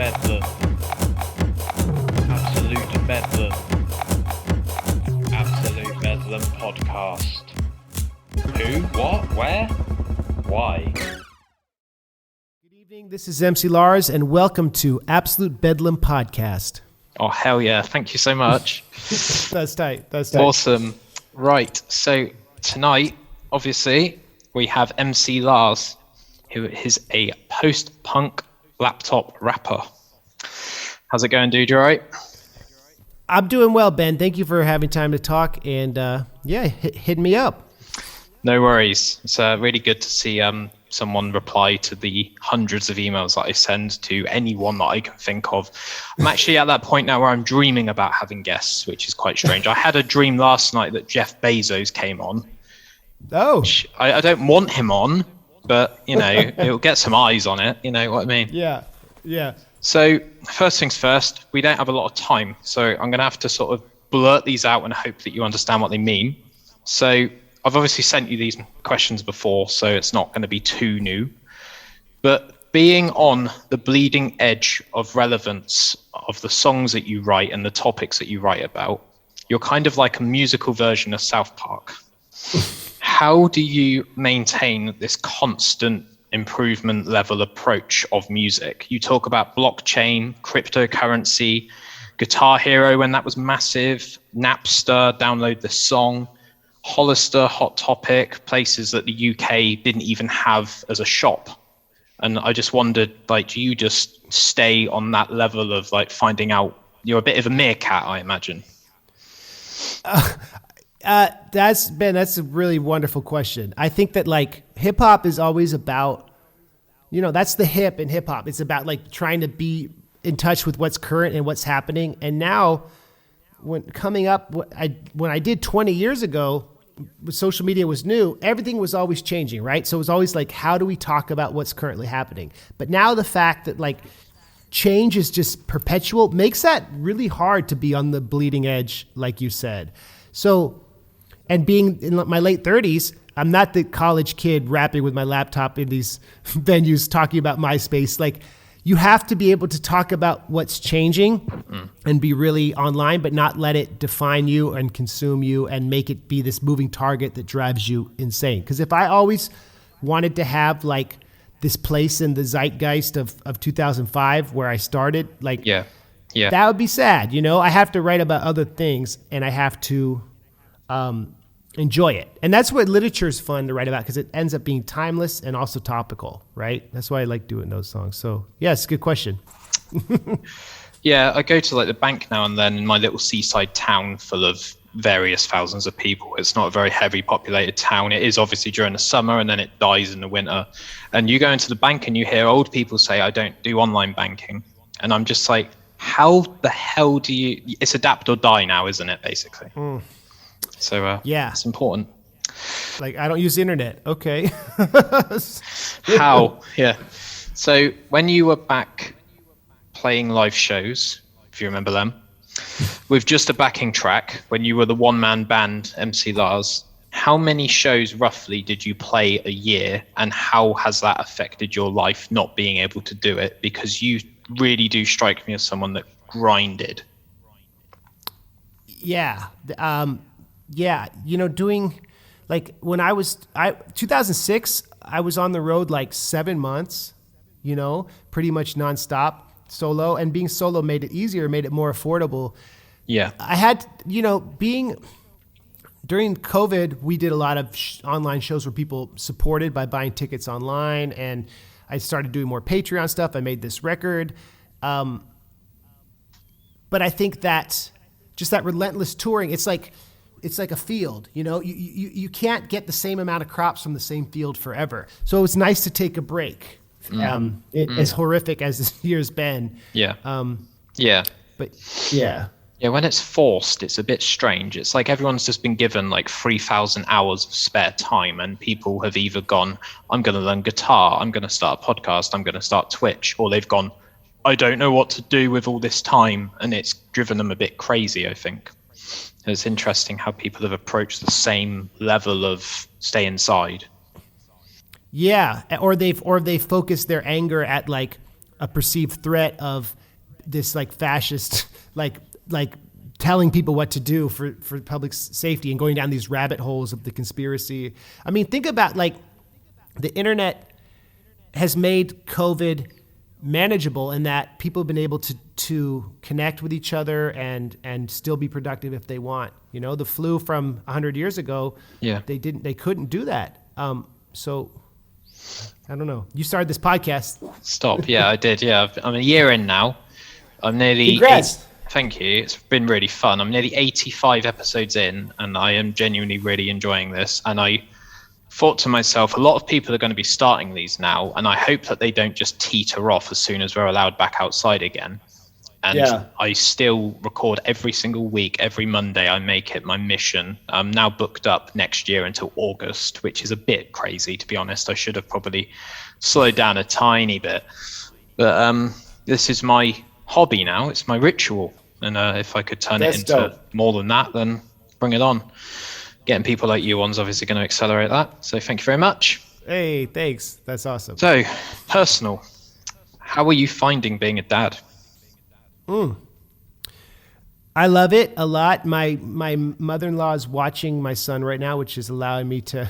Bedlam. Absolute Bedlam. Absolute Bedlam podcast. Who? What? Where? Why? Good evening, this is MC Lars, and welcome to Absolute Bedlam podcast. Oh, hell yeah. Thank you so much. That's tight. Awesome. Right. So tonight, obviously, we have MC Lars, who is a post-punk laptop rapper. How's it going, dude? You all right? I'm doing well, Ben. Thank you for having time to talk, and hit me up. No worries. It's really good to see someone reply to the hundreds of emails that I send to anyone that I can think of. I'm actually at that point now where I'm dreaming about having guests, which is quite strange. I had a dream last night that Jeff Bezos came on. Oh. I don't want him on, but, you know, it'll get some eyes on it. You know what I mean? Yeah. So first things first, we don't have a lot of time. So I'm going to have to sort of blurt these out and hope that you understand what they mean. So I've obviously sent you these questions before, so it's not going to be too new. But being on the bleeding edge of relevance of the songs that you write and the topics that you write about, you're kind of like a musical version of South Park. How do you maintain this constant improvement level approach of music? You talk about blockchain, cryptocurrency, Guitar Hero when that was massive, Napster, download the song, Hollister, Hot Topic, places that the UK didn't even have as a shop. And I just wondered, like, do you just stay on that level of like finding out? You're a bit of a meerkat, I imagine. That's a really wonderful question. I think that like hip hop is always about, that's the hip in hip hop. It's about like trying to be in touch with what's current and what's happening. And now when I did 20 years ago, when social media was new, everything was always changing, right? So it was always like, how do we talk about what's currently happening? But now the fact that like change is just perpetual makes that really hard to be on the bleeding edge, like you said. So, and being in my late 30s, I'm not the college kid rapping with my laptop in these venues talking about MySpace. Like, you have to be able to talk about what's changing and be really online, but not let it define you and consume you and make it be this moving target that drives you insane. Because if I always wanted to have like this place in the zeitgeist of 2005 where I started, like, yeah, that would be sad. I have to write about other things and I have to enjoy it. And that's what literature is fun to write about because it ends up being timeless and also topical, right? That's why I like doing those songs. So yes, good question. Yeah, I go to like the bank now and then in my little seaside town full of various thousands of people. It's not a very heavy populated town. It is obviously during the summer and then it dies in the winter. And you go into the bank and you hear old people say, I don't do online banking. And I'm just like, how the hell do you, it's adapt or die now, isn't it, basically? So yeah, it's important. Like, I don't use the internet. Okay. How? Yeah. So when you were back playing live shows, if you remember them, with just a backing track, when you were the one-man band MC Lars, how many shows roughly did you play a year, and how has that affected your life not being able to do it? Because you really do strike me as someone that grinded. Yeah. Yeah, doing like when 2006, I was on the road like 7 months, pretty much nonstop solo, and being solo made it easier, made it more affordable. Yeah. I had, during COVID, we did a lot of online shows where people supported by buying tickets online, and I started doing more Patreon stuff. I made this record. But I think that just that relentless touring, it's like a field, you can't get the same amount of crops from the same field forever. So it's nice to take a break. As horrific as this year's been. Yeah. But yeah. Yeah, when it's forced, it's a bit strange. It's like everyone's just been given like 3,000 hours of spare time, and people have either gone, I'm going to learn guitar, I'm going to start a podcast, I'm going to start Twitch, or they've gone, I don't know what to do with all this time, and it's driven them a bit crazy, I think. It's interesting how people have approached the same level of stay inside. Yeah, or they've focused their anger at like a perceived threat of this like fascist, like telling people what to do for public safety and going down these rabbit holes of the conspiracy. I mean, think about like the internet has made COVID manageable in that people have been able to connect with each other and still be productive if they want. You know, the flu from 100 years ago, they couldn't do that. So I don't know. You started this podcast. Stop. Yeah, I did. Yeah, I'm a year in now. I'm nearly. Congrats. Thank you. It's been really fun. I'm nearly 85 episodes in, and I am genuinely really enjoying this. And I thought to myself, a lot of people are going to be starting these now, and I hope that they don't just teeter off as soon as we're allowed back outside again. And I still record every single week, every Monday. I make it my mission. I'm now booked up next year until August, which is a bit crazy, to be honest. I should have probably slowed down a tiny bit. But this is my hobby now. It's my ritual. And if I could turn it into more than that, then bring it on. Getting people like you on's obviously going to accelerate that. So thank you very much. Hey, thanks. That's awesome. So, personal. How are you finding being a dad? I love it a lot. My mother-in-law is watching my son right now, which is allowing me to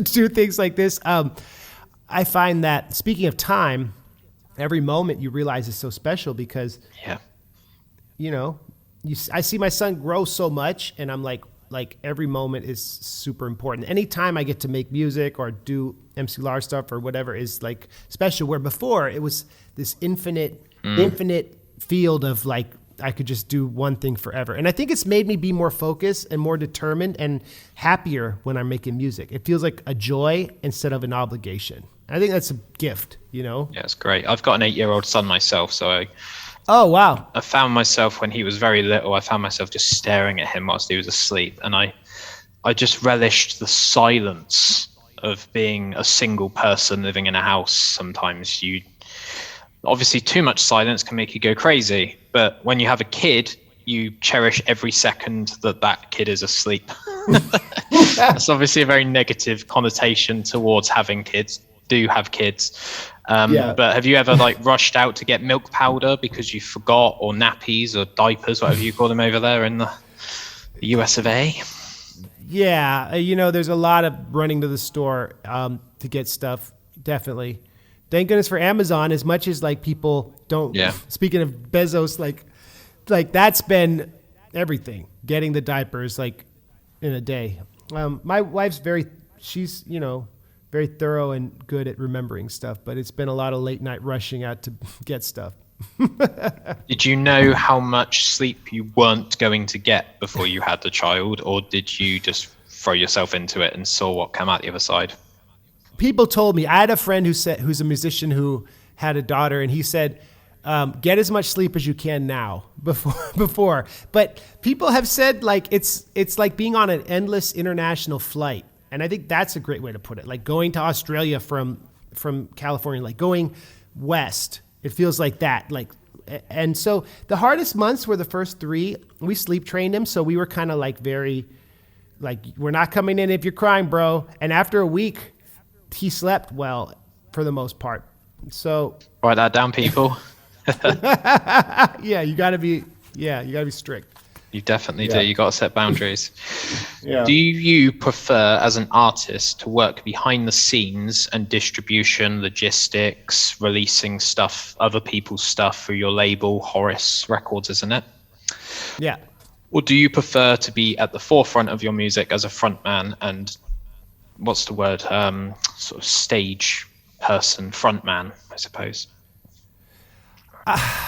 do things like this. I find that, speaking of time, every moment you realize is so special because, you know, I see my son grow so much, and I'm like every moment is super important. Anytime I get to make music or do MC Lars stuff or whatever is like special, where before it was this infinite field of like, I could just do one thing forever. And I think it's made me be more focused and more determined and happier when I'm making music. It feels like a joy instead of an obligation. I think that's a gift, you know? Yeah, it's great. I've got an 8-year-old son myself, so oh, wow. I found myself when he was very little, I found myself just staring at him whilst he was asleep. And I just relished the silence of being a single person living in a house. Sometimes obviously too much silence can make you go crazy. But when you have a kid, you cherish every second that kid is asleep. That's obviously a very negative connotation towards having kids. Do have kids. But have you ever like rushed out to get milk powder because you forgot, or nappies or diapers, whatever you call them over there in the US of A? Yeah, you know, there's a lot of running to the store to get stuff, definitely. Thank goodness for Amazon, as much as like people don't, speaking of Bezos, like that's been everything, getting the diapers like in a day. My wife's she's, you know, very thorough and good at remembering stuff, but it's been a lot of late night rushing out to get stuff. Did you know how much sleep you weren't going to get before you had the child, or did you just throw yourself into it and saw what came out the other side? People told me. I had a friend who's a musician who had a daughter, and he said, get as much sleep as you can now before. But people have said like it's like being on an endless international flight. And I think that's a great way to put it. Like going to Australia from California, like going west. It feels like that. And so the hardest months were the first 3. We sleep trained him, so we were kind of like very, like, we're not coming in if you're crying, bro. And after a week, he slept well for the most part. So write that down, people. you gotta be strict. You definitely do. You got to set boundaries. Do you prefer, as an artist, to work behind the scenes and distribution, logistics, releasing stuff, other people's stuff through your label, Horace Records, isn't it? Yeah. Or do you prefer to be at the forefront of your music as a frontman and, what's the word, sort of stage person, frontman, I suppose?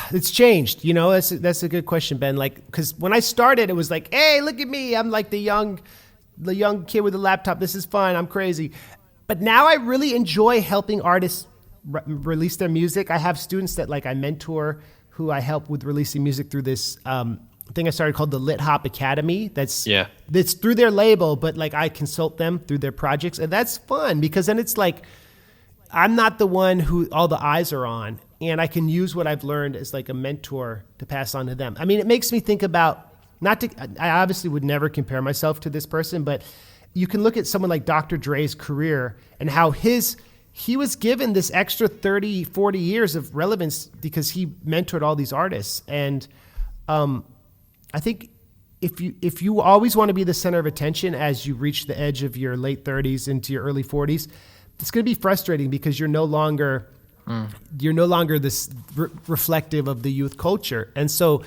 It's changed, you know. That's a good question, Ben. Like, because when I started, it was like, hey, look at me, I'm like the young kid with a laptop. This is fun. I'm crazy. But now I really enjoy helping artists release their music. I have students that like I mentor who I help with releasing music through this thing I started called the Lit Hop Academy. That's through their label, but like I consult them through their projects, and that's fun because then it's like I'm not the one who all the eyes are on. And I can use what I've learned as like a mentor to pass on to them. I mean, it makes me think about, I obviously would never compare myself to this person, but you can look at someone like Dr. Dre's career and how his he was given this extra 30, 40 years of relevance because he mentored all these artists. And I think if you always want to be the center of attention as you reach the edge of your late 30s into your early 40s, it's going to be frustrating because you're no longer this reflective of the youth culture. And so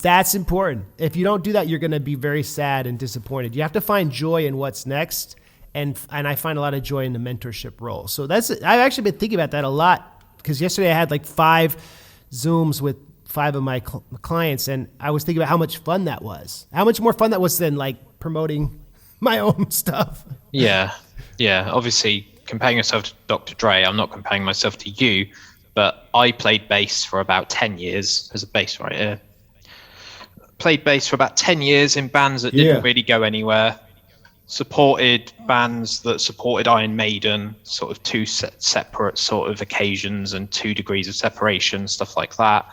that's important. If you don't do that, you're going to be very sad and disappointed. You have to find joy in what's next. And I find a lot of joy in the mentorship role. So I've actually been thinking about that a lot, because yesterday I had like 5 Zooms with 5 of my clients, and I was thinking about how much fun that was. How much more fun that was than like promoting my own stuff. Yeah. Obviously, comparing yourself to Dr. Dre, I'm not comparing myself to you, but I played bass for about 10 years as a bass writer. Played bass for about 10 years in bands that didn't really go anywhere. Supported bands that supported Iron Maiden, sort of 2 separate sort of occasions and 2 degrees of separation, stuff like that.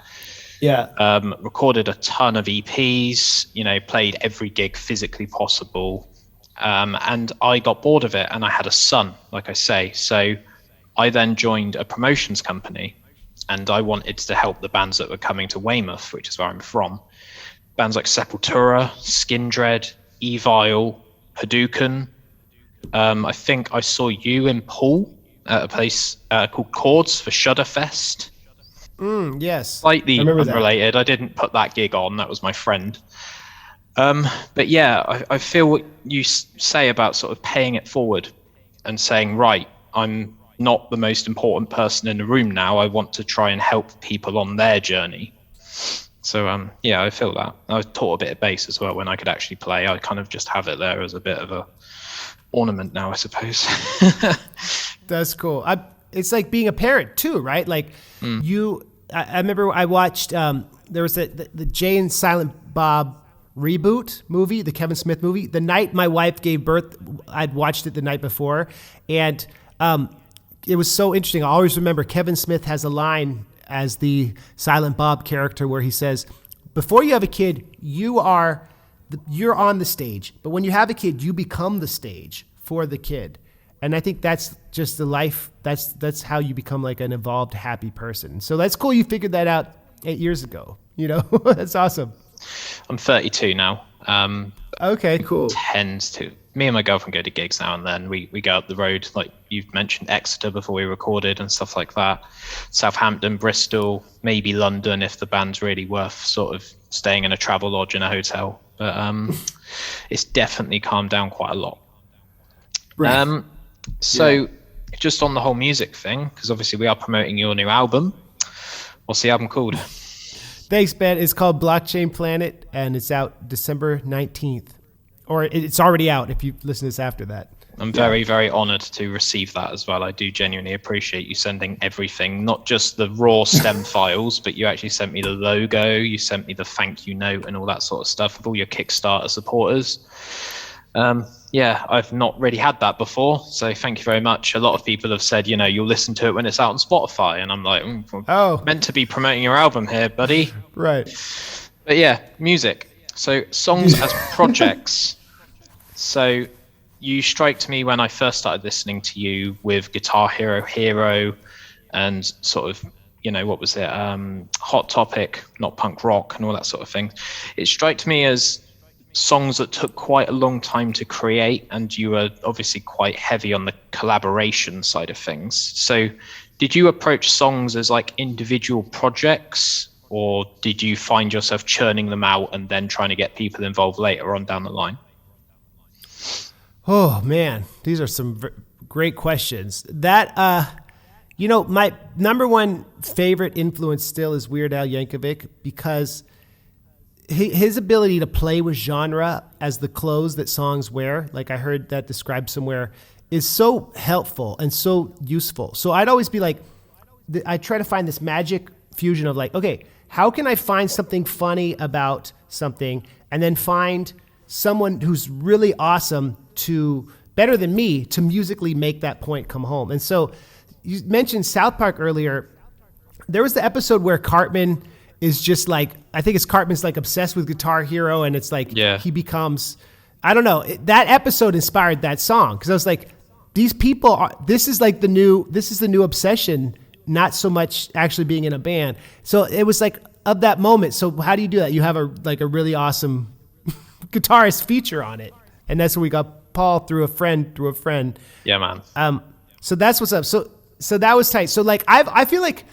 Yeah. Recorded a ton of EPs, played every gig physically possible. And I got bored of it, and I had a son, like I say. So I then joined a promotions company, and I wanted to help the bands that were coming to Weymouth, which is where I'm from. Bands like Sepultura, Skindred, Evil, Hadouken. I think I saw you in Poole at a place called Chords for Shudderfest. Yes. Slightly unrelated. I didn't put that gig on. That was my friend. But yeah, I feel what you say about sort of paying it forward and saying, right, I'm not the most important person in the room now. I want to try and help people on their journey. So, yeah, I feel that. I taught a bit of bass as well when I could actually play. I kind of just have it there as a bit of a ornament now, I suppose. That's cool. It's like being a parent too, right? Like I remember I watched, there was the Jay and Silent Bob reboot movie, the Kevin Smith movie. The night my wife gave birth, I'd watched it the night before. And it was so interesting. I always remember Kevin Smith has a line as the Silent Bob character where he says, before you have a kid, you're on the stage. But when you have a kid, you become the stage for the kid. And I think that's just the life. That's how you become like an evolved, happy person. So that's cool. You figured that out 8 years ago. That's awesome. I'm 32 now. Okay, cool. Me and my girlfriend go to gigs now and then. We go up the road, like you've mentioned Exeter before we recorded and stuff like that. Southampton, Bristol, maybe London if the band's really worth sort of staying in a travel lodge in a hotel. But it's definitely calmed down quite a lot. Right. Just on the whole music thing, because obviously we are promoting your new album. What's the album called? Thanks, Ben. It's called Blockchain Planet, and it's out December 19th. Or it's already out if you listen to this after that. I'm very, very honored to receive that as well. I do genuinely appreciate you sending everything, not just the raw stem files, but you actually sent me the logo, you sent me the thank you note and all that sort of stuff with all your Kickstarter supporters. Yeah, I've not really had that before, so thank you very much. A lot of people have said, you'll listen to it when it's out on Spotify, and I'm like, meant to be promoting your album here, buddy. Right. But yeah, music. So songs as projects. So you striked me when I first started listening to you with Guitar Hero, and sort of, what was it? Hot Topic, not punk rock, and all that sort of thing. It striked me as songs that took quite a long time to create, and you were obviously quite heavy on the collaboration side of things. So did you approach songs as like individual projects, or did you find yourself churning them out and then trying to get people involved later on down the line? Oh man, these are some great questions. That my number one favorite influence still is Weird Al Yankovic, because his ability to play with genre as the clothes that songs wear, like I heard that described somewhere, is so helpful and so useful. So I'd always be like, I try to find this magic fusion of like, okay, how can I find something funny about something and then find someone who's really awesome better than me to musically make that point come home. And so you mentioned South Park earlier. There was the episode where Cartman is just like, I think it's Cartman's like obsessed with Guitar Hero, and it's like he becomes, I don't know, that episode inspired that song, because I was like, these people are, this is the new obsession, not so much actually being in a band. So it was like of that moment. So how do you do that? You have a really awesome guitarist feature on it. And that's where we got Paul through a friend. Yeah, man. So that's what's up. So that was tight. So like, I feel like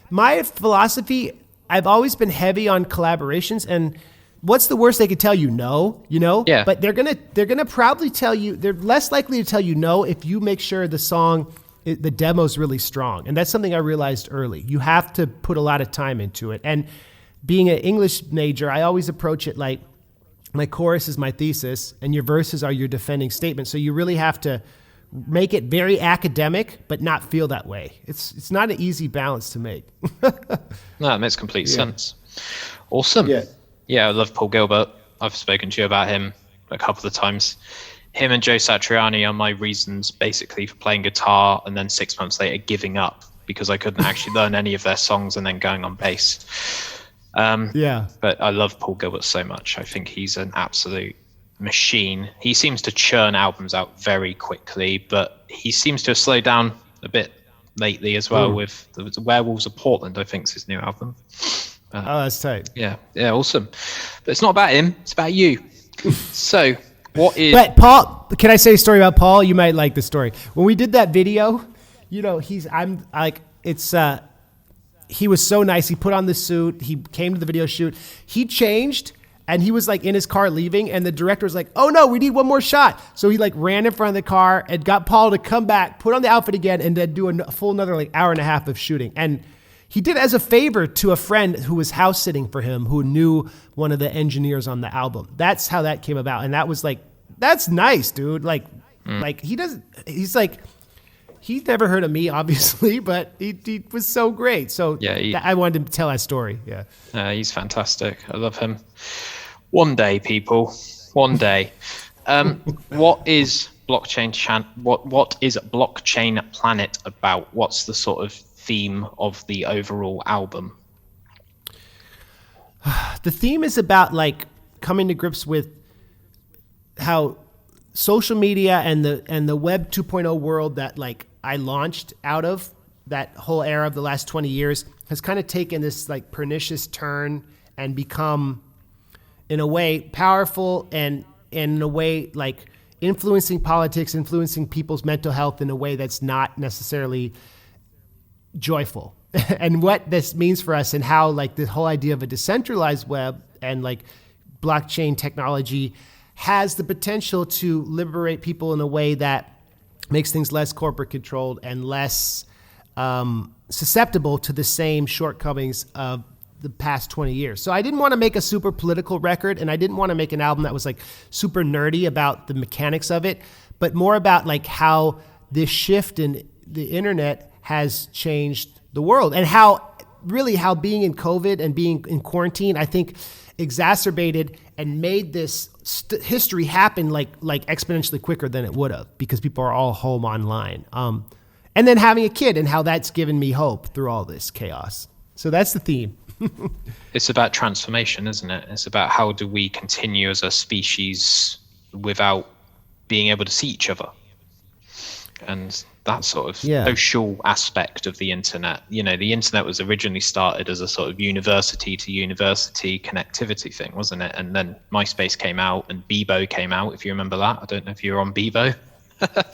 my philosophy, I've always been heavy on collaborations, and what's the worst they could tell you? No, Yeah. But they're gonna probably tell you, they're less likely to tell you no if you make sure the song, the demo's really strong. And that's something I realized early. You have to put a lot of time into it. And being an English major, I always approach it like my chorus is my thesis and your verses are your defending statement. So you really have to make it very academic, but not feel that way. It's not an easy balance to make. No, it makes complete sense. Awesome. Yeah, I love Paul Gilbert. I've spoken to you about him a couple of times. Him and Joe Satriani are my reasons basically for playing guitar and then 6 months later giving up because I couldn't actually learn any of their songs and then going on bass. But I love Paul Gilbert so much. I think he's an absolute machine. He seems to churn albums out very quickly, but he seems to have slowed down a bit lately as well with the Werewolves of Portland, I think is his new album. That's tight. Yeah, awesome. But it's not about him, it's about you. So what is... But Paul, can I say a story about Paul? You might like the story. When we did that video, he was so nice. He put on the suit. He came to the video shoot. He changed, and he was like in his car leaving, and the director was like, "Oh no, we need one more shot." So he like ran in front of the car and got Paul to come back, put on the outfit again, and then do a full another like hour and a half of shooting. And he did it as a favor to a friend who was house sitting for him, who knew one of the engineers on the album. That's how that came about, and that was like, that's nice, dude. Like he's never heard of me, obviously, but he was so great. So I wanted him to tell that story. Yeah, he's fantastic. I love him. One day, people. One day. What is blockchain? What is Blockchain Planet about? What's the sort of theme of the overall album? The theme is about like coming to grips with how social media and the Web 2.0 world that like I launched out of, that whole era of the last 20 years, has kind of taken this like pernicious turn and become, in a way, powerful and in a way like influencing politics, influencing people's mental health in a way that's not necessarily joyful. And what this means for us and how like the whole idea of a decentralized web and like blockchain technology has the potential to liberate people in a way that makes things less corporate controlled and less susceptible to the same shortcomings of the past 20 years. So I didn't want to make a super political record, and I didn't want to make an album that was like super nerdy about the mechanics of it, but more about like how this shift in the internet has changed the world, and how being in COVID and being in quarantine, I think exacerbated and made this history happen like exponentially quicker than it would have, because people are all home online. And then having a kid and how that's given me hope through all this chaos. So that's the theme. It's about transformation, isn't it? It's about how do we continue as a species without being able to see each other. And that sort of social aspect of the internet. You know, the internet was originally started as a sort of university to university connectivity thing, wasn't it? And then MySpace came out and Bebo came out, if you remember that. I don't know if you were on Bebo.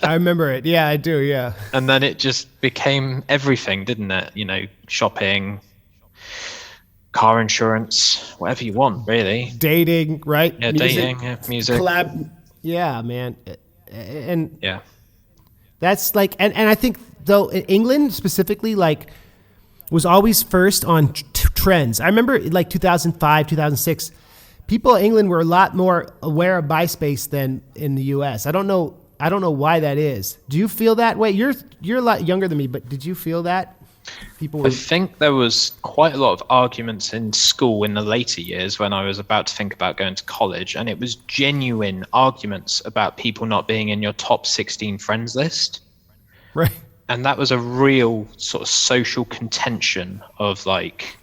I remember it. Yeah, I do. Yeah. And then it just became everything, didn't it? You know, shopping, car insurance, whatever you want, really. Dating, right? Yeah, music, dating, music. Collab. Yeah, man. And yeah. That's like, and I think though England specifically like was always first on trends. I remember like 2005, 2006, people in England were a lot more aware of MySpace than in the US. I don't know why that is. Do you feel that way? You're a lot younger than me, but did you feel that? I think there was quite a lot of arguments in school in the later years when I was about to think about going to college, and it was genuine arguments about people not being in your top 16 friends list. Right. And that was a real sort of social contention of like,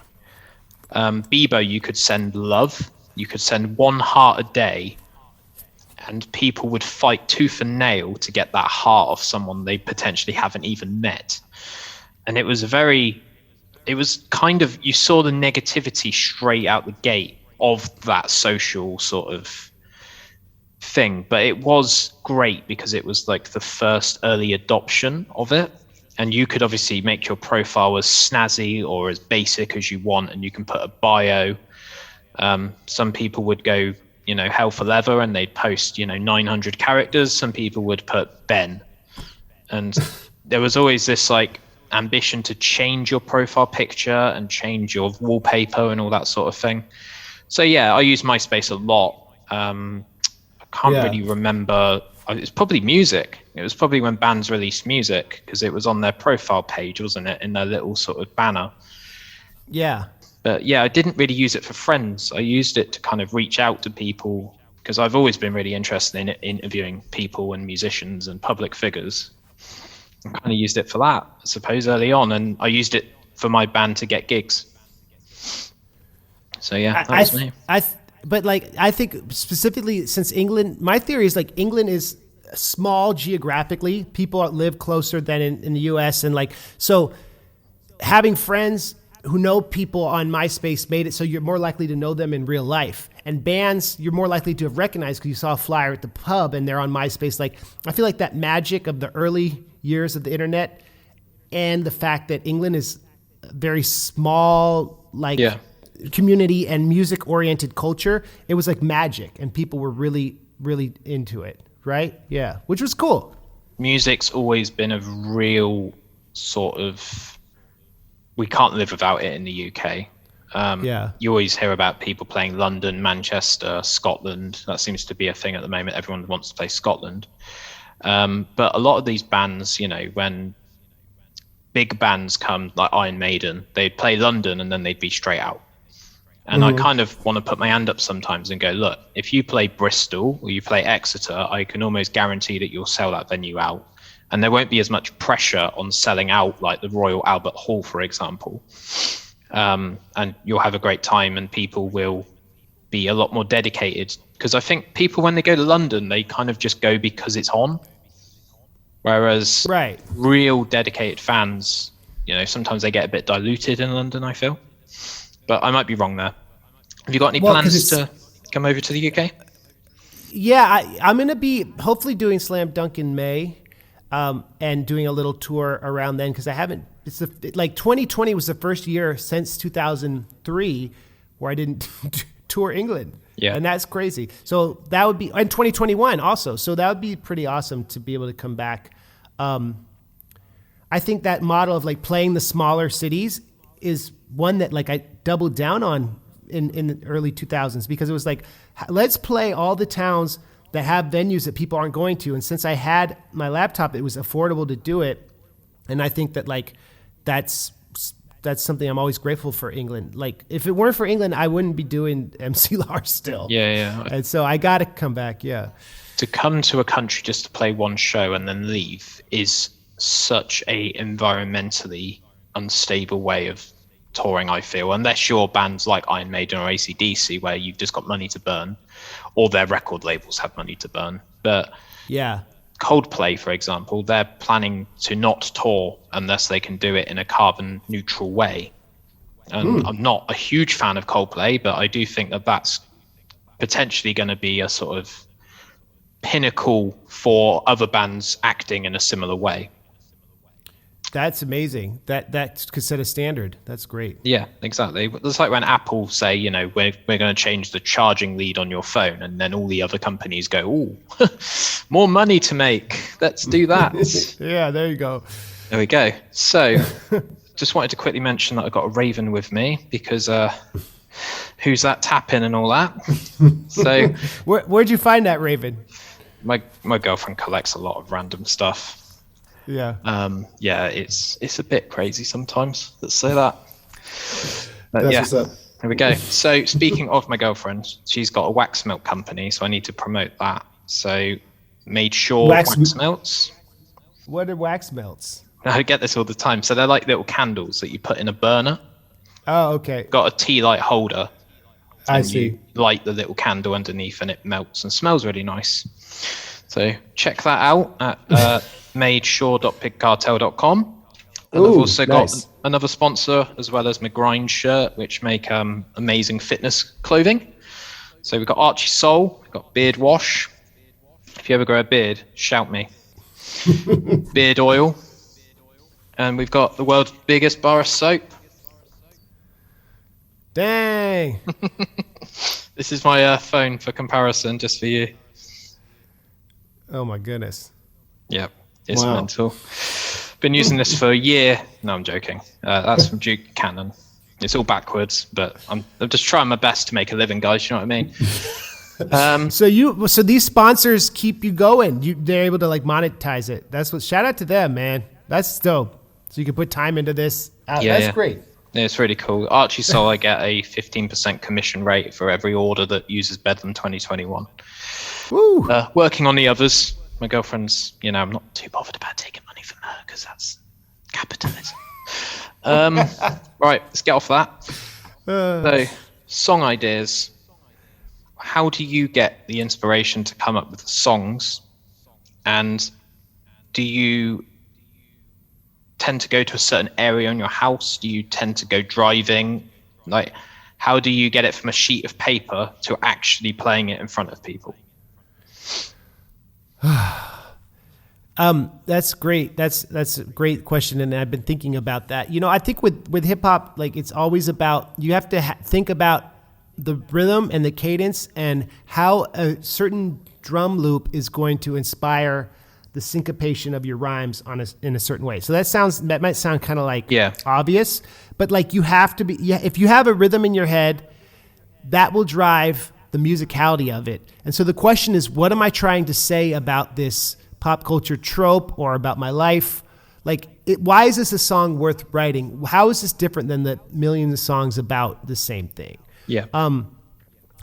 Bebo, you could send love, you could send one heart a day, and people would fight tooth and nail to get that heart of someone they potentially haven't even met. And it was kind of, you saw the negativity straight out the gate of that social sort of thing, but it was great because it was like the first early adoption of it. And you could obviously make your profile as snazzy or as basic as you want, and you can put a bio. Some people would go, hell for leather, and they'd post, 900 characters. Some people would put Ben. And there was always this like ambition to change your profile picture and change your wallpaper and all that sort of thing. So yeah, I use MySpace a lot. I can't really remember. It's probably music. It was probably when bands released music, because it was on their profile page, wasn't it, in their little sort of banner. Yeah. But yeah, I didn't really use it for friends. I used it to kind of reach out to people, because I've always been really interested in interviewing people and musicians and public figures. I kind of used it for that, I suppose, early on. And I used it for my band to get gigs. So yeah, that was me. But like, I think specifically since England, my theory is like England is small geographically. People live closer than in the US. And like, so having friends who know people on MySpace made it so you're more likely to know them in real life. And bands, you're more likely to have recognized because you saw a flyer at the pub and they're on MySpace. Like, I feel like that magic of the early years of the internet and the fact that England is a very small, like, community and music oriented culture, it was like magic and people were really, really into it. Right? Yeah. Which was cool. Music's always been a real sort of, we can't live without it in the UK. You always hear about people playing London, Manchester, Scotland. That seems to be a thing at the moment. Everyone wants to play Scotland. But a lot of these bands, when big bands come, like Iron Maiden, they'd play London and then they'd be straight out. And I kind of want to put my hand up sometimes and go, look, if you play Bristol or you play Exeter, I can almost guarantee that you'll sell that venue out. And there won't be as much pressure on selling out like the Royal Albert Hall, for example. And you'll have a great time and people will be a lot more dedicated. Because I think people, when they go to London, they kind of just go because it's on. Whereas real dedicated fans, sometimes they get a bit diluted in London, I feel. But I might be wrong there. Have you got any plans to come over to the UK? Yeah, I'm going to be hopefully doing Slam Dunk in May. And doing a little tour around then, because I haven't. It's like 2020 was the first year since 2003 where I didn't tour England. Yeah, and that's crazy. So that would be, and 2021 also. So that would be pretty awesome to be able to come back. I think that model of like playing the smaller cities is one that like I doubled down on in the early 2000s, because it was like, let's play all the towns that have venues that people aren't going to. And since I had my laptop, it was affordable to do it. And I think that like, that's something I'm always grateful for England. Like if it weren't for England, I wouldn't be doing MC Lars still. Yeah. And so I got to come back. Yeah. To come to a country just to play one show and then leave is such a environmentally unstable way of touring, I feel, unless you're bands like Iron Maiden or AC/DC where you've just got money to burn, or their record labels have money to burn. But yeah, Coldplay, for example, they're planning to not tour unless they can do it in a carbon neutral way. And I'm not a huge fan of Coldplay, but I do think that that's potentially going to be a sort of pinnacle for other bands acting in a similar way. That's amazing. That could set a standard. That's great. Yeah, exactly. It's like when Apple say, we're going to change the charging lead on your phone, and then all the other companies go, "Ooh, more money to make. Let's do that." Yeah, there you go. There we go. So, just wanted to quickly mention that I've got a Raven with me because who's that tapping and all that. So, where'd you find that Raven? My girlfriend collects a lot of random stuff. Yeah. Yeah, it's a bit crazy sometimes. Let's say that. But That's yeah, what's up. there we go. So speaking of my girlfriend, she's got a wax melt company, so I need to promote that. So made sure wax melts. What are wax melts? I get this all the time. So they're like little candles that you put in a burner. Oh, okay. Got a tea light holder. and see. you light the little candle underneath and it melts and smells really nice. So check that out at madesure.pigcartel.com. And I've also got another sponsor as well as my Grind shirt, which make amazing fitness clothing. So we've got Archie Soul, we've got Beard Wash. If you ever grow a beard, shout me. Beard oil. And we've got the world's biggest bar of soap. Dang. This is my phone for comparison, just for you. Oh my goodness. Yep, it's mental. Been using this for a year. No, I'm joking. That's from Duke Cannon. It's all backwards, but I'm just trying my best to make a living, guys. You know what I mean? So these sponsors keep you going. They're able to like monetize it. That's what. Shout out to them, man. That's dope. So you can put time into this. That's great. Yeah, it's really cool. Archie Soul, I get a 15% commission rate for every order that uses Bedlam 2021. Woo. Working on the others. My girlfriend's, I'm not too bothered about taking money from her because that's capitalism. Right, let's get off that. So, song ideas. How do you get the inspiration to come up with the songs? And do you tend to go to a certain area in your house? Do you tend to go driving? Like, how do you get it from a sheet of paper to actually playing it in front of people? That's great. That's a great question, and I've been thinking about that. I think with hip hop, like it's always about you have to think about the rhythm and the cadence and how a certain drum loop is going to inspire the syncopation of your rhymes in a certain way. So that might sound kind of like obvious, but like you have to be if you have a rhythm in your head, that will drive the musicality of it. And so the question is, what am I trying to say about this pop culture trope or about my life? Like, why is this a song worth writing? How is this different than the millions of songs about the same thing? Yeah.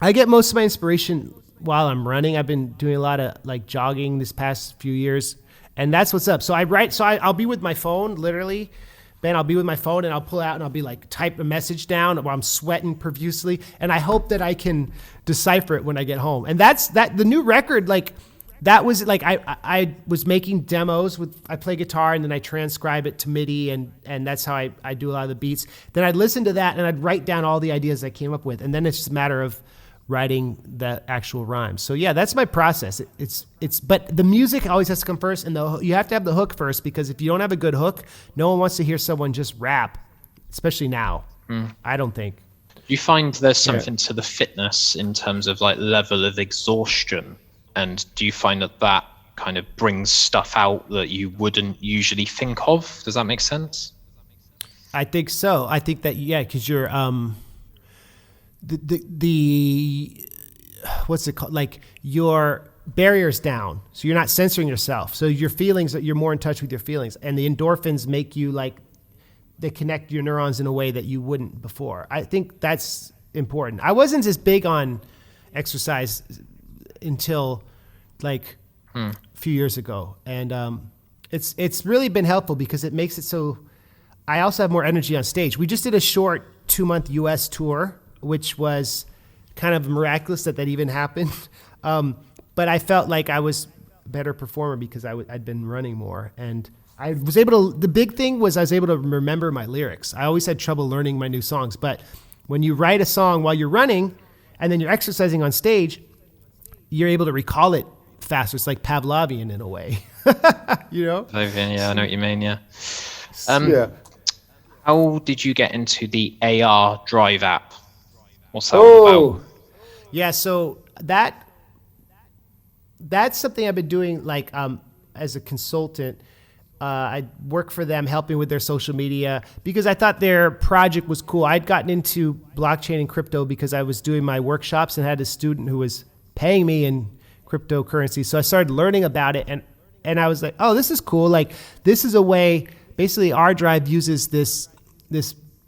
I get most of my inspiration while I'm running. I've been doing a lot of like jogging this past few years, and that's what's up. So I write. So I'll be with my phone, literally. Ben, I'll be with my phone and I'll pull out and I'll be like type a message down while I'm sweating profusely, and I hope that I can decipher it when I get home. And that's the new record. Like that was like I was making demos I play guitar and then I transcribe it to MIDI and that's how I do a lot of the beats. Then I'd listen to that and I'd write down all the ideas I came up with, and then it's just a matter of writing the actual rhymes. So yeah, that's my process. But the music always has to come first, and you have to have the hook first, because if you don't have a good hook, no one wants to hear someone just rap, especially now. I don't think. Do you find there's something to the fitness in terms of like level of exhaustion, and do you find that kind of brings stuff out that you wouldn't usually think of? Does that make sense? I think so. I think that because you're the what's it called? Like your barrier's down, so you're not censoring yourself. So your feelings, you're more in touch with your feelings, and the endorphins make you they connect your neurons in a way that you wouldn't before. I think that's important. I wasn't as big on exercise until like a few years ago, and it's really been helpful because it makes it so I also have more energy on stage. We just did a short 2-month US tour, which was kind of miraculous that even happened. But I felt like I was a better performer because I'd been running more. And I was able to, the big thing was I was able to remember my lyrics. I always had trouble learning my new songs. But when you write a song while you're running and then you're exercising on stage, you're able to recall it faster. It's like Pavlovian in a way, you know? Yeah, I know what you mean, yeah. How did you get into the AR Drive app? What's that all about? Yeah, so that's something I've been doing like as a consultant. I work for them helping with their social media because I thought their project was cool. I'd gotten into blockchain and crypto because I was doing my workshops and had a student who was paying me in cryptocurrency. So I started learning about it and I was like, oh, this is cool. Like this is a way, basically our Drive uses this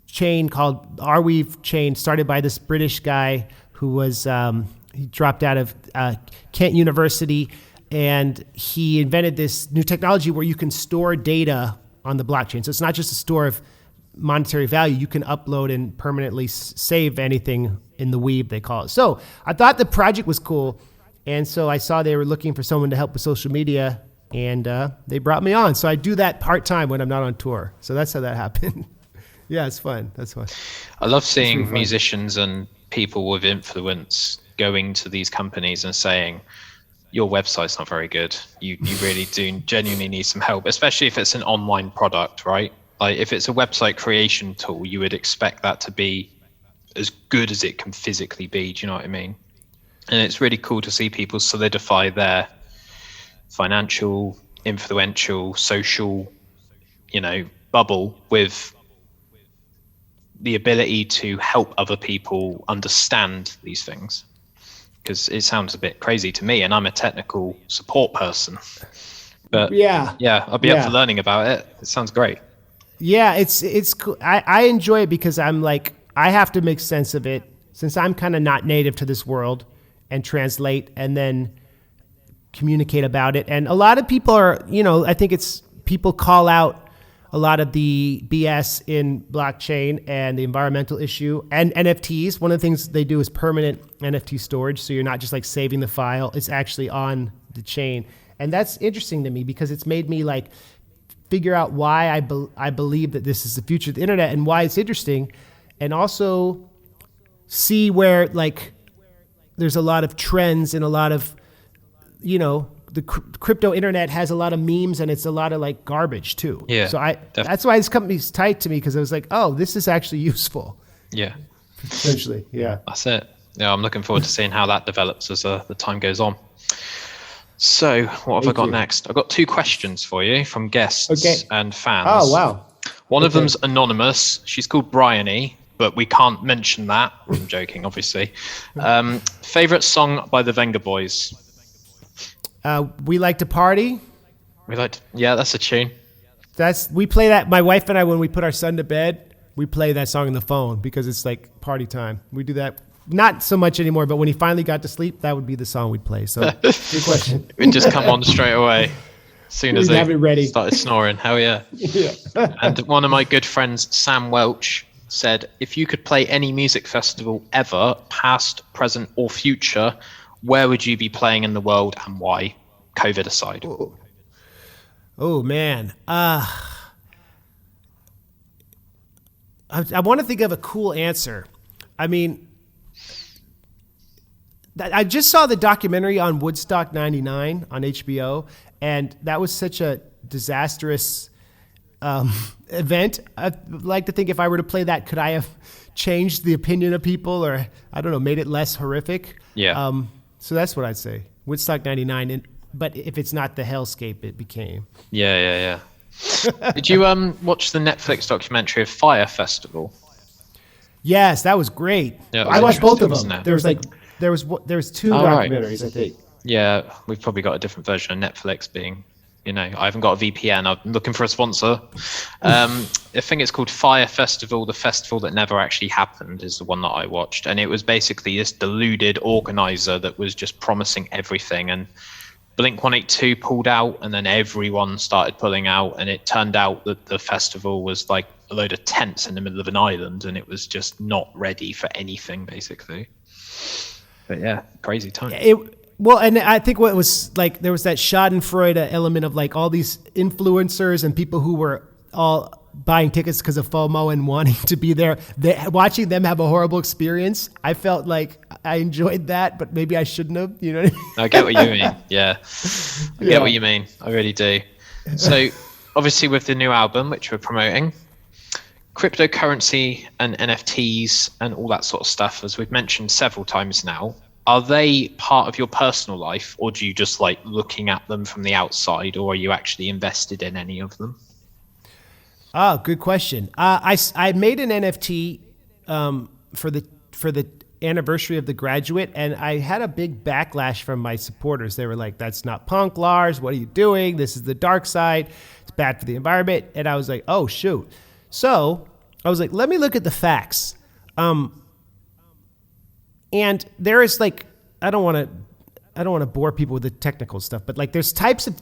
chain called Arweave chain, started by this British guy who was he dropped out of Kent University, and he invented this new technology where you can store data on the blockchain. So it's not just a store of monetary value, you can upload and permanently save anything in the weave, they call it. So I thought the project was cool. And so I saw they were looking for someone to help with social media, and they brought me on. So I do that part-time when I'm not on tour. So that's how that happened. Yeah, it's fun. That's fun. I love seeing musicians and people with influence going to these companies and saying, your website's not very good. You really do genuinely need some help, especially if it's an online product, right? Like if it's a website creation tool, you would expect that to be as good as it can physically be. Do you know what I mean? And it's really cool to see people solidify their financial, influential, social, bubble with the ability to help other people understand these things. Because it sounds a bit crazy to me, and I'm a technical support person. But yeah, I'll be up for learning about it. It sounds great. Yeah, it's cool. I enjoy it because I'm like, I have to make sense of it since I'm kind of not native to this world, and translate and then communicate about it. And a lot of people are, I think people call out a lot of the BS in blockchain and the environmental issue and NFTs. One of the things they do is permanent NFT storage. So you're not just like saving the file, it's actually on the chain. And that's interesting to me because it's made me like figure out why I believe that this is the future of the internet and why it's interesting. And also see where like there's a lot of trends and a lot of, the crypto internet has a lot of memes and it's a lot of like garbage too. Yeah. So that's why this company's tight to me because I was like, oh, this is actually useful. Yeah. Essentially. Yeah. That's it. Yeah. I'm looking forward to seeing how that develops as the time goes on. So what have I got next? I've got 2 questions for you from guests and fans. Oh, wow. One of them's anonymous. She's called Bryony, but we can't mention that. I'm joking, obviously. Favorite song by the Venga Boys? We Like to Party. Yeah, that's a tune. We play that, my wife and I, when we put our son to bed, we play that song on the phone because it's like party time. We do that, not so much anymore, but when he finally got to sleep, that would be the song we'd play. So good question. We'd just come on straight away as soon as they started snoring. Hell yeah. Yeah. And one of my good friends, Sam Welch, said, if you could play any music festival ever, past, present, or future, where would you be playing in the world and why, COVID aside? Oh man. I want to think of a cool answer. I mean, I just saw the documentary on Woodstock 99 on HBO, and that was such a disastrous event. I'd like to think if I were to play that, could I have changed the opinion of people or, I don't know, made it less horrific? Yeah. So that's what I'd say. Woodstock 99, but if it's not the hellscape it became. Yeah. Did you watch the Netflix documentary of Fire Festival? Yes, that was great. Yeah, I watched both of them. There was 2 documentaries, I think. Yeah, we've probably got a different version of Netflix being, I haven't got a VPN. I'm looking for a sponsor. I think it's called Fire Festival, the festival that never actually happened is the one that I watched. And it was basically this deluded organizer that was just promising everything. And Blink-182 pulled out, and then everyone started pulling out. And it turned out that the festival was like a load of tents in the middle of an island, and it was just not ready for anything, basically. But yeah, crazy time. Well, and I think what was like, there was that Schadenfreude element of like all these influencers and people who were all buying tickets because of FOMO and wanting to be there. Watching them have a horrible experience, I felt like I enjoyed that, but maybe I shouldn't have. You know what I mean? I get what you mean. Yeah, I get what you mean. I really do. So obviously with the new album, which we're promoting, cryptocurrency and NFTs and all that sort of stuff, as we've mentioned several times now, are they part of your personal life, or do you just like looking at them from the outside, or are you actually invested in any of them? Oh, good question. I made an NFT for the anniversary of The Graduate, and I had a big backlash from my supporters. They were like, "That's not punk, Lars. What are you doing? This is the dark side. It's bad for the environment." And I was like, "Oh shoot!" So I was like, "Let me look at the facts." And there is like, I don't want to bore people with the technical stuff, but like there's types of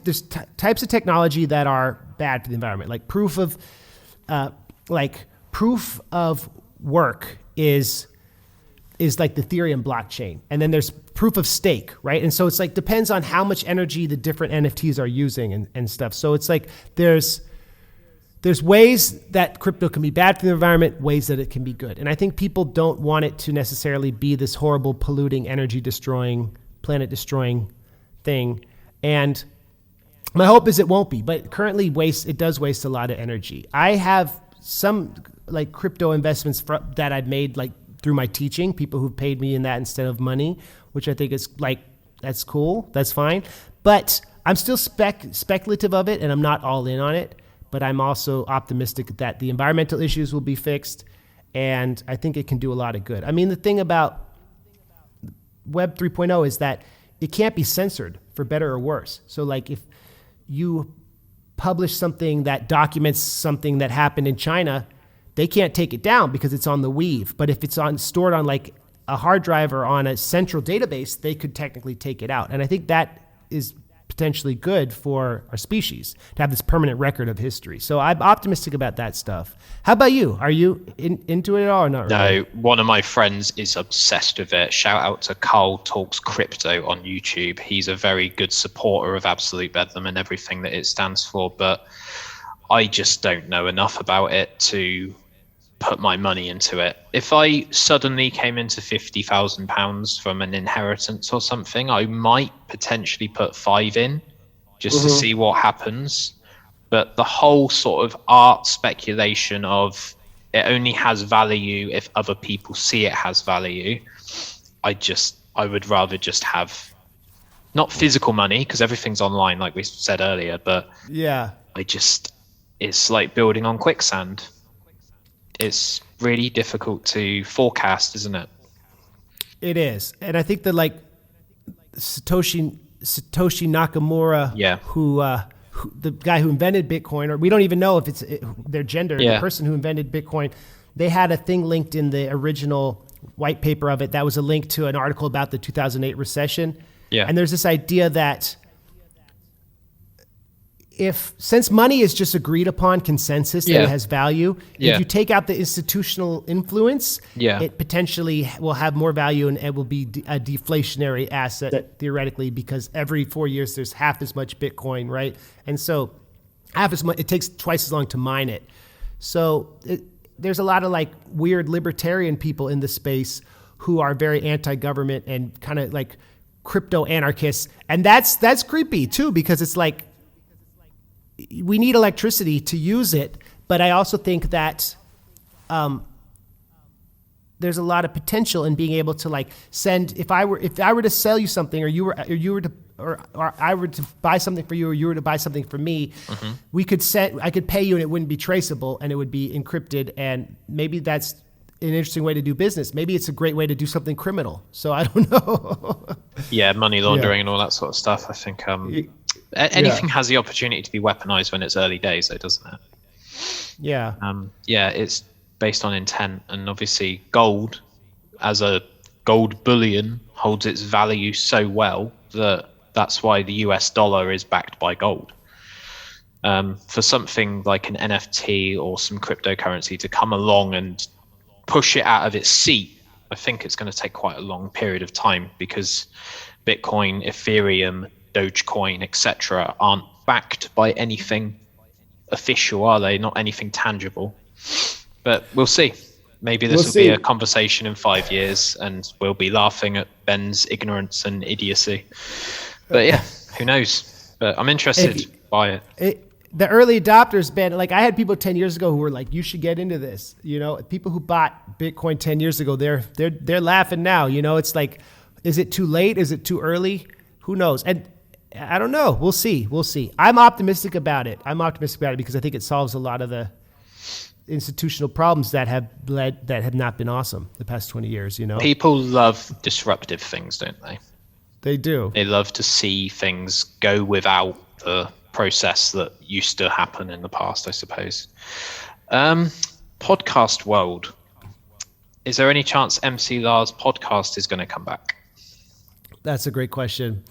technology that are bad for the environment, like proof of proof of work is like the Ethereum blockchain. And then there's proof of stake, right? And so it's like, depends on how much energy the different NFTs are using and stuff. So it's like, there's ways that crypto can be bad for the environment, ways that it can be good. And I think people don't want it to necessarily be this horrible, polluting, energy destroying, planet destroying thing. And my hope is it won't be, but currently it does waste a lot of energy. I have some like crypto investments that I've made like through my teaching, people who've paid me in that instead of money, which I think is like, that's cool, that's fine. But I'm still speculative of it, and I'm not all in on it, but I'm also optimistic that the environmental issues will be fixed, and I think it can do a lot of good. I mean, the thing about Web 3.0 is that it can't be censored for better or worse. So like if you publish something that documents something that happened in China, they can't take it down because it's on the weave. But if it's stored on like a hard drive or on a central database, they could technically take it out. And I think that is potentially good for our species to have this permanent record of history. So I'm optimistic about that stuff. How about you? Are you into it at all or not? No, one of my friends is obsessed with it. Shout out to Carl Talks Crypto on YouTube. He's a very good supporter of Absolute Bedlam and everything that it stands for, but I just don't know enough about it to put my money into it. If I suddenly came into £50,000 from an inheritance or something, I might potentially put 5 in just to see what happens. But the whole sort of art speculation of it only has value if other people see it has value, I would rather just have not physical money, because everything's online like we said earlier, but yeah, it's like building on quicksand. It's really difficult to forecast, isn't it? It is. And I think that like Satoshi Nakamura, who the guy who invented Bitcoin, or we don't even know if it's their gender, the person who invented Bitcoin, they had a thing linked in the original white paper of it that was a link to an article about the 2008 recession. Yeah. And there's this idea that since money is just agreed upon consensus that it has value, if you take out the institutional influence, it potentially will have more value and it will be a deflationary asset theoretically, because every 4 years there's half as much Bitcoin, right? And so half as much, it takes twice as long to mine it. So there's a lot of like weird libertarian people in the space who are very anti-government and kind of like crypto anarchists. And that's creepy too, because it's like, we need electricity to use it, but I also think that there's a lot of potential in being able to like send. If I were to sell you something, or I were to buy something for you, or you were to buy something for me, we could I could pay you, and it wouldn't be traceable, and it would be encrypted, and maybe that's an interesting way to do business. Maybe it's a great way to do something criminal. So I don't know. Yeah, money laundering and all that sort of stuff. I think. Anything has the opportunity to be weaponized when it's early days, though, doesn't it? Yeah. It's based on intent, and obviously gold, as a gold bullion, holds its value so well that's why the US dollar is backed by gold. For something like an NFT or some cryptocurrency to come along and push it out of its seat, I think it's going to take quite a long period of time, because Bitcoin, Ethereum, Dogecoin, etc., aren't backed by anything official, are they? Not anything tangible. But we'll see. Maybe this will be a conversation in 5 years, and we'll be laughing at Ben's ignorance and idiocy. But yeah, who knows? But I'm interested by it. The early adopters, Ben, like I had people 10 years ago who were like, "You should get into this." You know, people who bought Bitcoin 10 years ago, they're laughing now. You know, it's like, is it too late? Is it too early? Who knows? And I don't know. We'll see. I'm optimistic about it. Because I think it solves a lot of the institutional problems that have not been awesome the past 20 years, you know? People love disruptive things, don't they? They do. They love to see things go without the process that used to happen in the past, I suppose. Podcast world. Is there any chance MC Lars podcast is going to come back? That's a great question.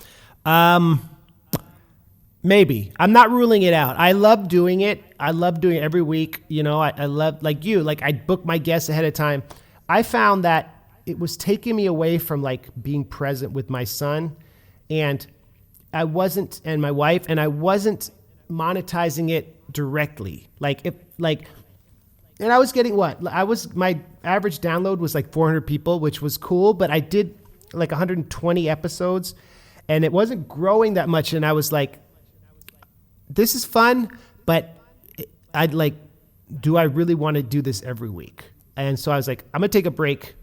Maybe. I'm not ruling it out. I love doing it. I love doing it every week. You know, I love, like you, like I book my guests ahead of time. I found that it was taking me away from like being present with my son, and and my wife, and I wasn't monetizing it directly. And I was getting my average download was like 400 people, which was cool, but I did like 120 episodes and it wasn't growing that much. And I was like, this is fun, but do I really want to do this every week? And so I was like, I'm going to take a break,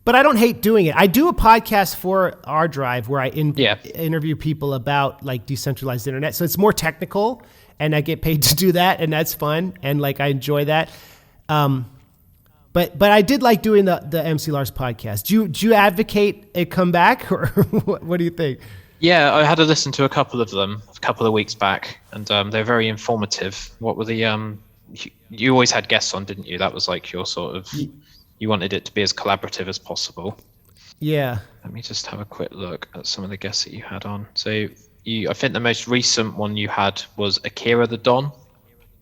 but I don't hate doing it. I do a podcast for our drive where I interview people about like decentralized internet. So it's more technical and I get paid to do that. And that's fun. And like, I enjoy that. But I did like doing the MC Lars podcast. Do you advocate a comeback or what do you think? Yeah, I had to listen to a couple of them a couple of weeks back, and they're very informative. What were the you always had guests on, didn't you? That was like your sort of, you wanted it to be as collaborative as possible. Yeah. Let me just have a quick look at some of the guests that you had on. So I think the most recent one you had was Akira the Don.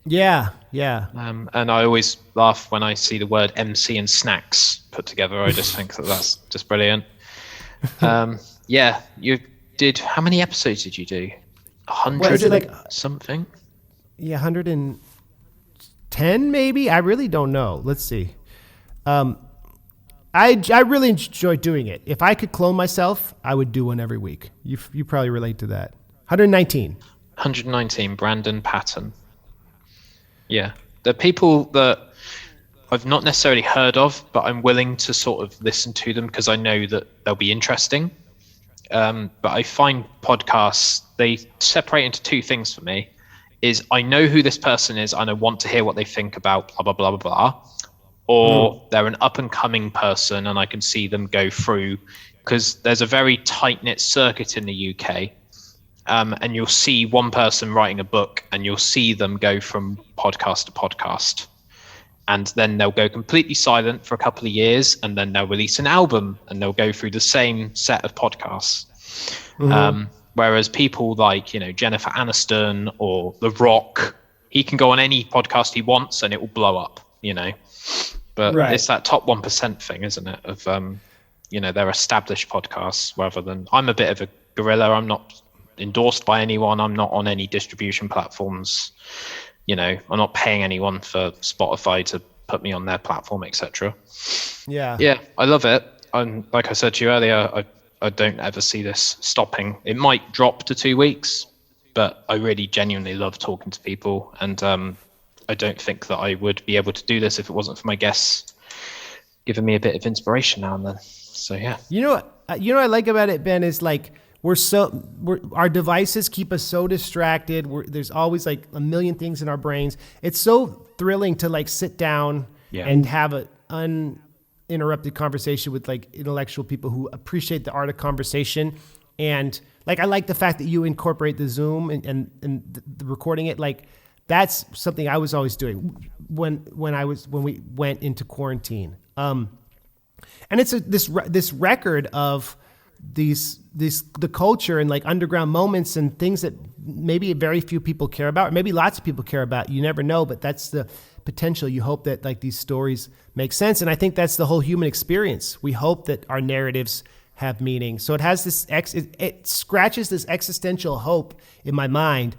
Yeah. And I always laugh when I see the word MC and snacks put together. I just think that's just brilliant. Yeah, you did. How many episodes did you do? 100 something? Yeah, 110 maybe. I really don't know. Let's see. I really enjoy doing it. If I could clone myself, I would do one every week. You probably relate to that. 119. 119. Brandon Patton. Yeah, the people that I've not necessarily heard of, but I'm willing to sort of listen to them because I know that they'll be interesting. But I find podcasts, they separate into two things for me. Is I know who this person is and I want to hear what they think about blah, blah, blah, blah, blah. Or they're an up and coming person and I can see them go through, because there's a very tight knit circuit in the UK. And you'll see one person writing a book and you'll see them go from podcast to podcast. And then they'll go completely silent for a couple of years and then they'll release an album and they'll go through the same set of podcasts. Whereas people like, Jennifer Aniston or The Rock, he can go on any podcast he wants and it will blow up, But It's that top 1% thing, isn't it? Of, they're established podcasts rather than, I'm a bit of a guerrilla. I'm not endorsed by anyone. I'm not on any distribution platforms. I'm not paying anyone for Spotify to put me on their platform, etc. Yeah, I love it. And like I said to you earlier, I don't ever see this stopping. It might drop to 2 weeks, but I really genuinely love talking to people. And I don't think that I would be able to do this if it wasn't for my guests giving me a bit of inspiration now and then. So yeah. What I like about it, Ben, is like, our devices keep us so distracted. There's always like a million things in our brains. It's so thrilling to like sit down and have an uninterrupted conversation with like intellectual people who appreciate the art of conversation. And like, I like the fact that you incorporate the Zoom and the recording it. Like, that's something I was always doing when we went into quarantine. And it's this record of the culture and like underground moments and things that maybe very few people care about, or maybe lots of people care about. You never know, but that's the potential. You hope that like these stories make sense. And I think that's the whole human experience. We hope that our narratives have meaning. So it has this, it scratches this existential hope in my mind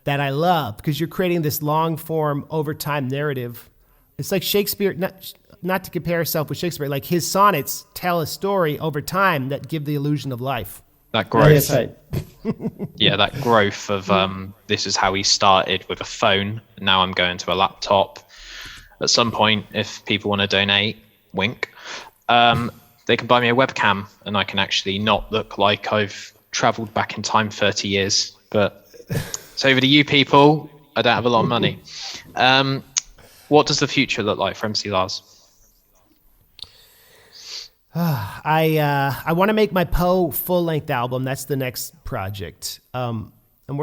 that I love, because you're creating this long form over time narrative. It's like Shakespeare, not to compare yourself with Shakespeare, like his sonnets tell a story over time that give the illusion of life. That growth. Yeah, that growth of this is how he started with a phone. Now I'm going to a laptop. At some point, if people want to donate, wink, they can buy me a webcam and I can actually not look like I've traveled back in time 30 years. But it's over to you people. I don't have a lot of money. What does the future look like for MC Lars? I want to make my Poe full-length album. That's the next project. I'm in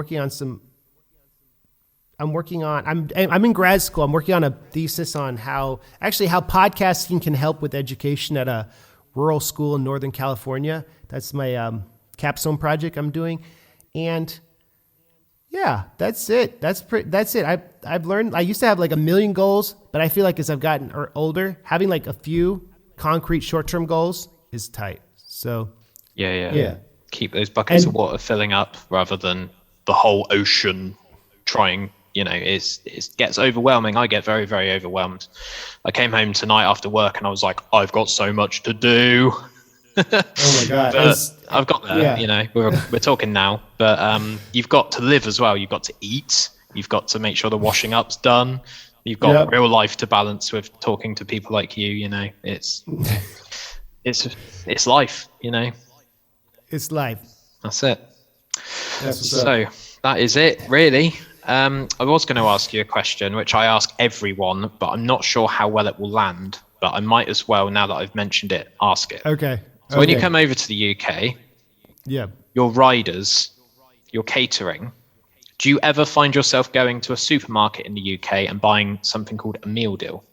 grad school. I'm working on a thesis on how podcasting can help with education at a rural school in Northern California. That's my capstone project I'm doing. And Yeah, that's it. That's it. I've learned. I used to have like a million goals, but I feel like as I've gotten older, having like a few concrete short-term goals is tight. So yeah. Keep those buckets of water filling up rather than the whole ocean trying. It gets overwhelming. I get very, very overwhelmed. I came home tonight after work and I was like, I've got so much to do. Oh my God. But I've got there, we're talking now, but you've got to live as well. You've got to eat. You've got to make sure the washing up's done. You've got real life to balance with talking to people like you, it's life, It's life. That's it. So that is it, really. I was going to ask you a question, which I ask everyone, but I'm not sure how well it will land. But I might as well, now that I've mentioned it, ask it. Okay. So when you come over to the UK, your riders, your catering, do you ever find yourself going to a supermarket in the UK and buying something called a meal deal?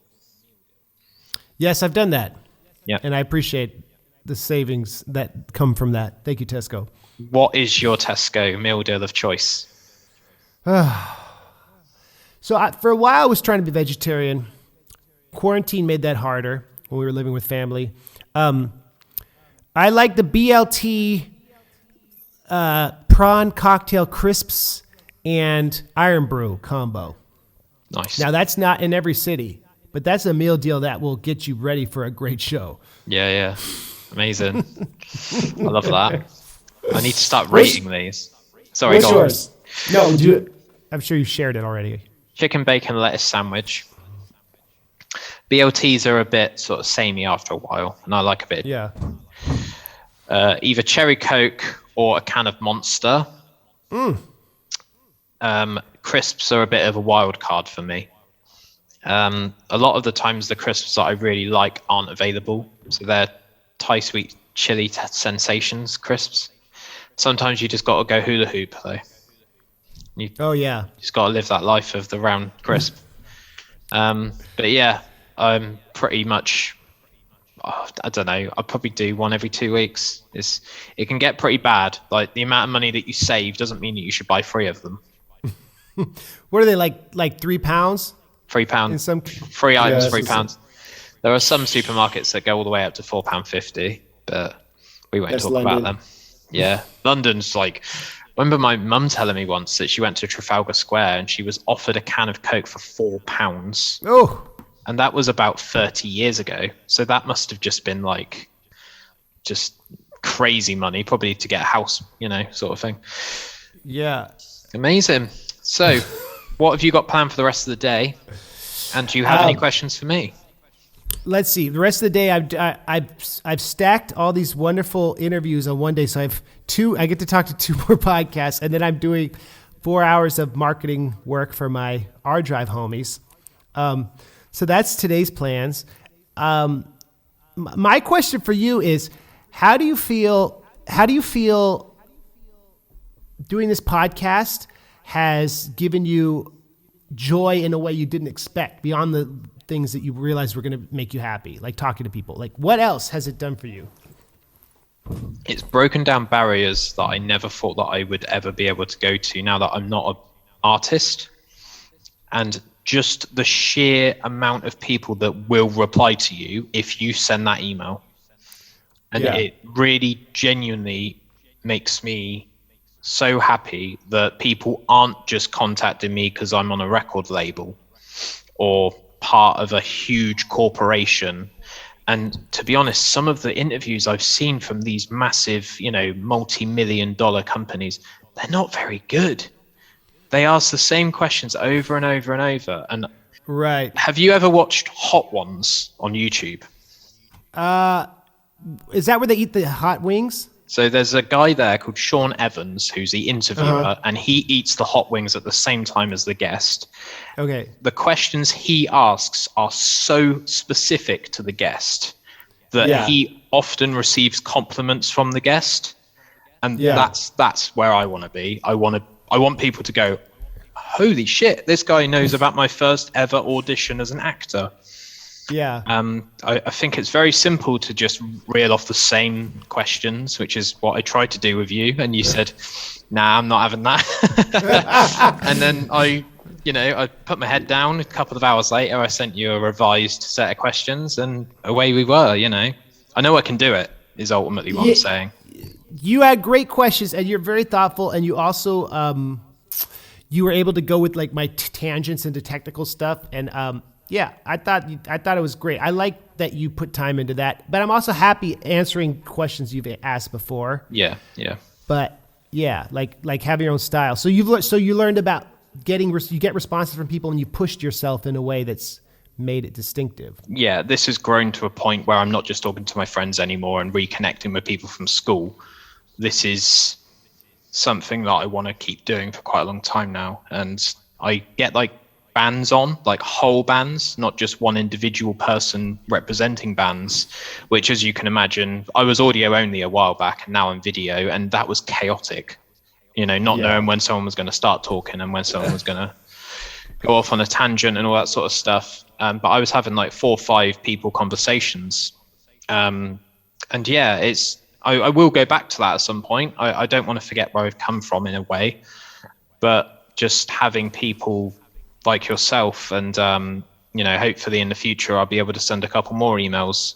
Yes, I've done that. Yeah. And I appreciate the savings that come from that. Thank you, Tesco. What is your Tesco meal deal of choice? So for a while, I was trying to be vegetarian. Quarantine made that harder when we were living with family. I like the BLT prawn cocktail crisps and Iron Brew combo. Nice. Now, that's not in every city, but that's a meal deal that will get you ready for a great show. Yeah. Amazing. I love that. I need to start rating these. Sorry, what's yours? No, do it. I'm sure you shared it already. Chicken bacon lettuce sandwich. BLTs are a bit sort of samey after a while, and I like a bit. Yeah. Either cherry Coke or a can of Monster. Crisps are a bit of a wild card for me. A lot of the times the crisps that I really like aren't available, so they're Thai sweet chili sensations crisps. Sometimes you just got to go hula hoop though. You just got to live that life of the round crisp. But yeah, I'm pretty much, I don't know, I'll probably do one every 2 weeks. It can get pretty bad. Like the amount of money that you save doesn't mean that you should buy 3 of them. What are they like £3? £3. In some 3 items, £3. There are some supermarkets that go all the way up to £4.50, but we won't talk about them. Yeah, London's like. I remember my mum telling me once that she went to Trafalgar Square and she was offered a can of Coke for £4. Oh, and that was about 30 years ago. So that must have just been like, just crazy money, probably to get a house, sort of thing. Yeah. Amazing. So, what have you got planned for the rest of the day? And do you have any questions for me? Let's see. The rest of the day, I've stacked all these wonderful interviews on one day. So I get to talk to 2 more podcasts, and then I'm doing 4 hours of marketing work for my R Drive homies. So that's today's plans. My question for you is, how do you feel doing this podcast has given you joy in a way you didn't expect, beyond the things that you realized were going to make you happy, like talking to people? Like, what else has it done for you? It's broken down barriers that I never thought that I would ever be able to go to now that I'm not an artist. And just the sheer amount of people that will reply to you if you send that email. And it really genuinely makes me so happy that people aren't just contacting me because I'm on a record label or part of a huge corporation. And to be honest, some of the interviews I've seen from these massive, multi-million-dollar companies, they're not very good. They ask the same questions over and over and over. And right. Have you ever watched Hot Ones on YouTube? Is that where they eat the hot wings? So there's a guy there called Sean Evans, who's the interviewer, and he eats the hot wings at the same time as the guest. Okay. The questions he asks are so specific to the guest that he often receives compliments from the guest. And that's where I want to be. I want people to go, holy shit, this guy knows about my first ever audition as an actor. Yeah. I think it's very simple to just reel off the same questions, which is what I tried to do with you. And you said, nah, I'm not having that. And then I put my head down. A couple of hours later, I sent you a revised set of questions, and away we were. I know I can do it, is ultimately what I'm saying. You had great questions, and you're very thoughtful, and you also you were able to go with like my tangents into technical stuff, and I thought it was great. I like that you put time into that, but I'm also happy answering questions you've asked before. Yeah. But yeah, like having your own style. So you learned about you get responses from people, and you pushed yourself in a way that's made it distinctive. Yeah, this has grown to a point where I'm not just talking to my friends anymore and reconnecting with people from school. This is something that I want to keep doing for quite a long time now. And I get like bands on, like whole bands, not just one individual person representing bands, which, as you can imagine, I was audio only a while back, and now I'm video, and that was chaotic. Not knowing when someone was going to start talking and when someone was going to go off on a tangent and all that sort of stuff. But I was having like 4 or 5 people conversations. And yeah, I will go back to that at some point. I don't want to forget where I've come from in a way, but just having people like yourself, and hopefully in the future I'll be able to send a couple more emails.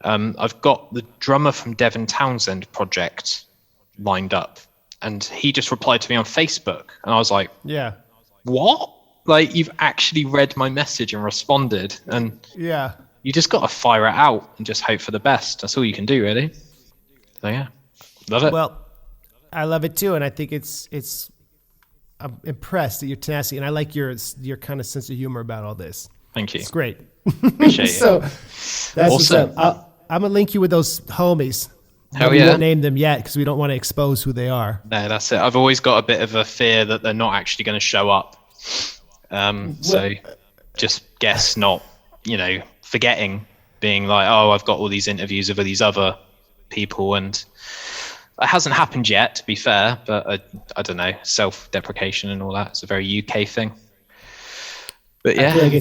I've got the drummer from Devon Townsend project lined up, and he just replied to me on Facebook, and I was like, yeah, what? Like, you've actually read my message and responded, and yeah, you just got to fire it out and just hope for the best. That's all you can do, really. So yeah, love it. Well, I love it too, and I think I'm impressed at your tenacity, and I like your kind of sense of humor about all this. Thank you. It's great. Appreciate it. So that's awesome. what's up. I'm gonna link you with those homies. Hell we yeah. won't name them yet because we don't want to expose who they are. No, that's it. I've always got a bit of a fear that they're not actually going to show up. So just guess not, forgetting, being like, oh, I've got all these interviews with all these other people, and it hasn't happened yet, to be fair, but I don't know, self-deprecation and all that. It's a very UK thing. But yeah, I feel like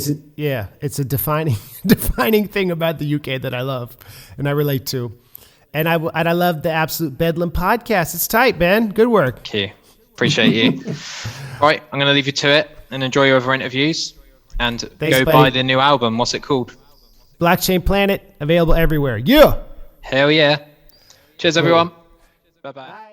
it's a defining thing about the UK that I love and I relate to. And I love the Absolute Bedlam podcast. It's tight, Ben. Good work. Thank you. Appreciate you. Right, I'm going to leave you to it and enjoy your other interviews, and Thanks, go buddy. buy the new album. What's it called? Blockchain Planet, available everywhere. Yeah. Hell yeah. Cheers, everyone. Bye-bye.